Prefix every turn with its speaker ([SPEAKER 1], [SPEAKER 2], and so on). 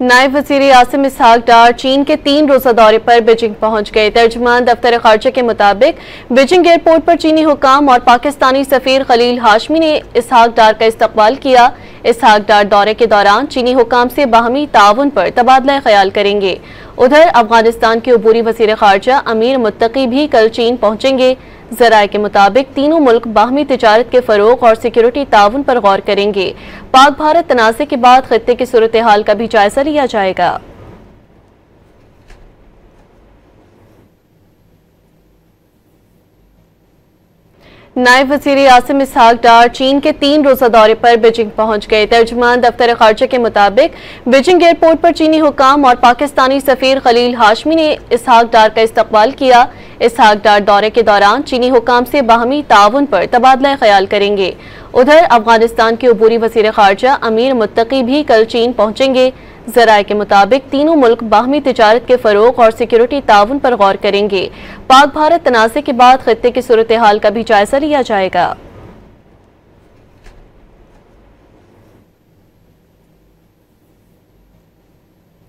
[SPEAKER 1] नायब वज़ीर आसिम इसहाक डार चीन के 3 रोज़ा दौरे पर बीजिंग पहुंच गए। तर्जुमान दफ्तर खारजा के मुताबिक बीजिंग एयरपोर्ट पर चीनी हुकाम और पाकिस्तानी सफीर खलील हाशमी ने इसहाक डार का इस्तकबाल किया। इसहाक डार दौरे के दौरान चीनी हुकाम से बाहमी ताउन पर तबादला ख्याल करेंगे। उधर अफगानिस्तान के अबूरी वज़ीर खारजा अमीर मुत्तकी भी कल चीन पहुंचेंगे। ज़राए के मुताबिक तीनों मुल्क बाहमी तिजारत के फ़रोग और सिक्योरिटी ताउन पर गौर करेंगे। पाक भारत तनाज़े के बाद खित्ते की सूरत हाल का भी जायजा लिया जाएगा। नायब वज़ीर आसिम इसहाक डार चीन के 3 रोज़ा दौरे पर बीजिंग पहुंच गए। तर्जुमान दफ्तर खारजा के मुताबिक बीजिंग एयरपोर्ट पर चीनी हुकाम और पाकिस्तानी सफीर खलील हाशमी ने इसहाक डार का इस्तकबाल किया। इसहाक डार दौरे के दौरान चीनी हुकाम से बाहमी ताउन पर तबादला ख्याल करेंगे। उधर अफगानिस्तान के अबूरी वज़ीर खारजा अमीर मुत्तकी भी कल चीन पहुंचेंगे। ज़राए के मुताबिक तीनों मुल्क बाहमी तिजारत के फ़रोग और सिक्योरिटी ताउन पर गौर करेंगे। पाक भारत तनाज़े के बाद खित्ते की सूरत हाल का भी जायजा लिया जाएगा।